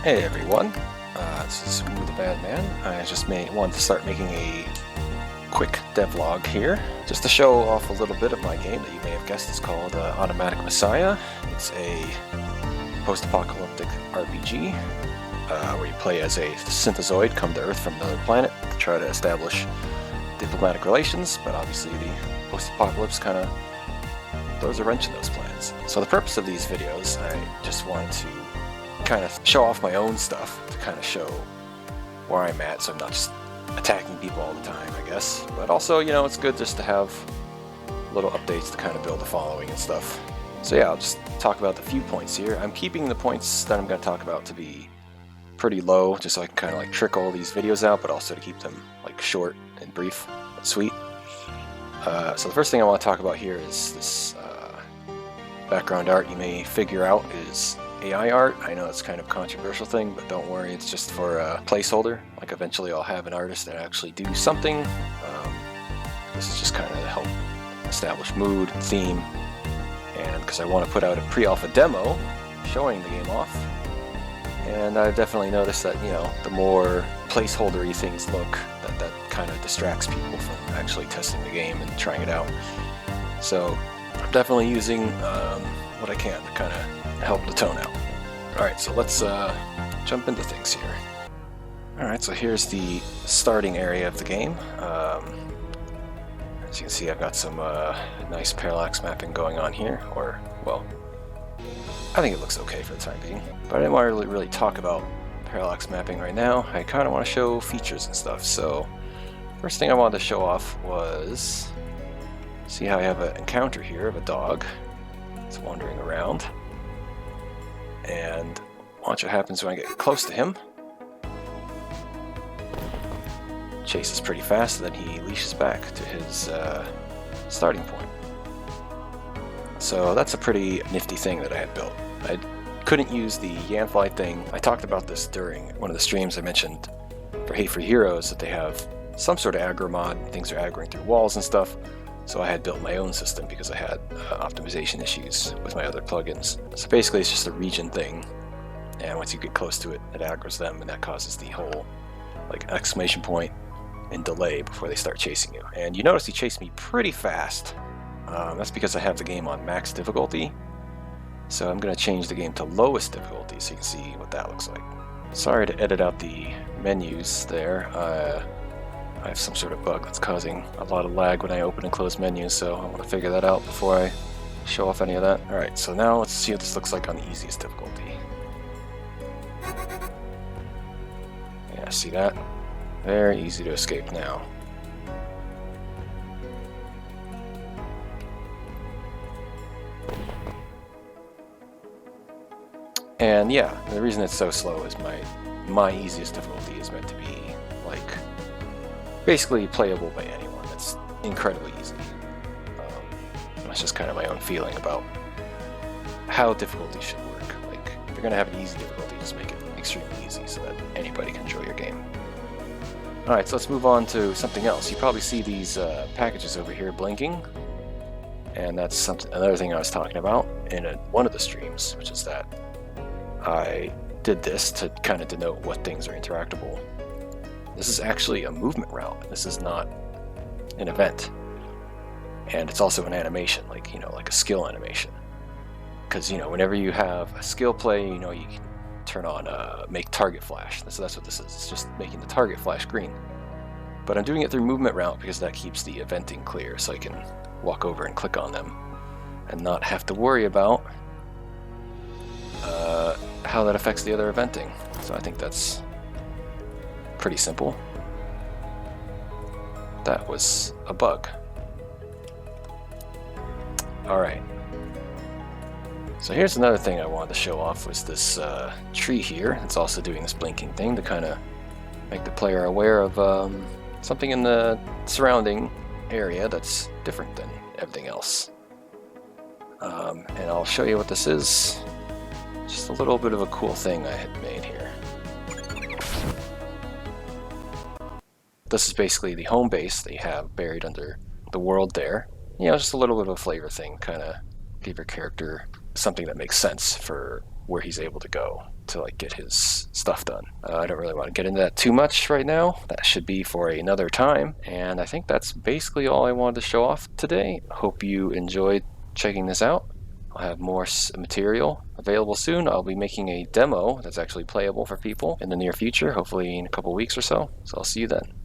Hey everyone, this is wooothebadman. I just wanted to start making a quick devlog here, just to show off a little bit of my game that you may have guessed is called Automatic Messiah. It's a post-apocalyptic RPG where you play as a synthezoid come to Earth from another planet to try to establish diplomatic relations, but obviously the post-apocalypse kind of throws a wrench in those plans. So the purpose of these videos, I just wanted to kind of show off my own stuff to kind of show where I'm at, so I'm not just attacking people all the time, I guess. But also, you know, it's good just to have little updates to kind of build a following and stuff. So yeah, I'll just talk about the few points here. I'm keeping the points that I'm going to talk about to be pretty low, just so I can kind of like trickle these videos out, but also to keep them like short and brief and sweet. So the first thing I want to talk about here is this background art. You may figure out is AI art. I know it's kind of a controversial thing, but don't worry, it's just for a placeholder. Like eventually I'll have an artist that actually do something. This is just kind of to help establish mood, theme, and because I want to put out a pre-alpha demo showing the game off. And I've definitely noticed that, you know, the more placeholder-y things look, that kind of distracts people from actually testing the game and trying it out. So I'm definitely using what I can to kind of help the tone out. Alright, so let's jump into things here. Alright, so here's the starting area of the game. As you can see, I've got some nice parallax mapping going on here, or, well, I think it looks okay for the time being. But I didn't want to really talk about parallax mapping right now. I kind of want to show features and stuff. So first thing I wanted to show off was, see how I have an encounter here of a dog. It's wandering around. And watch what happens when I get close to him. Chases pretty fast, and then he leashes back to his starting point. So that's a pretty nifty thing that I had built. I couldn't use the Yanfly thing. I talked about this during one of the streams. I mentioned for Hate for Heroes that they have some sort of aggro mod. Things are aggroing through walls and stuff. So I had built my own system because I had optimization issues with my other plugins. So basically it's just a region thing, and once you get close to it, it aggroes them, and that causes the whole like exclamation point and delay before they start chasing you. And you notice he chased me pretty fast. That's because I have the game on max difficulty. So I'm going to change the game to lowest difficulty so you can see what that looks like. Sorry to edit out the menus there. I have some sort of bug that's causing a lot of lag when I open and close menus, so I want to figure that out before I show off any of that. Alright, so now let's see what this looks like on the easiest difficulty. Yeah, see that? Very easy to escape now. And yeah, the reason it's so slow is my easiest difficulty is meant to be like basically playable by anyone. It's incredibly easy. That's just kind of my own feeling about how difficulty should work. Like, if you're gonna have an easy difficulty, just make it extremely easy so that anybody can enjoy your game. Alright, so let's move on to something else. You probably see these packages over here blinking, and that's another thing I was talking about in one of the streams, which is that I did this to kind of denote what things are interactable. This is actually a movement route. This is not an event. And it's also an animation, like, you know, like a skill animation. Because, you know, whenever you have a skill play, you know, you can turn on make target flash. So that's what this is. It's just making the target flash green. But I'm doing it through movement route because that keeps the eventing clear, so I can walk over and click on them and not have to worry about how that affects the other eventing. So I think that's pretty simple. That was a bug. Alright. So here's another thing I wanted to show off was this tree here. It's also doing this blinking thing to kind of make the player aware of something in the surrounding area that's different than everything else. And I'll show you what this is. Just a little bit of a cool thing I had made here. This is basically the home base that you have buried under the world there. You know, just a little bit of a flavor thing, kind of give your character something that makes sense for where he's able to go to like get his stuff done. I don't really want to get into that too much right now. That should be for another time. And I think that's basically all I wanted to show off today. Hope you enjoyed checking this out. I'll have more material available soon. I'll be making a demo that's actually playable for people in the near future, hopefully in a couple weeks or so. So I'll see you then.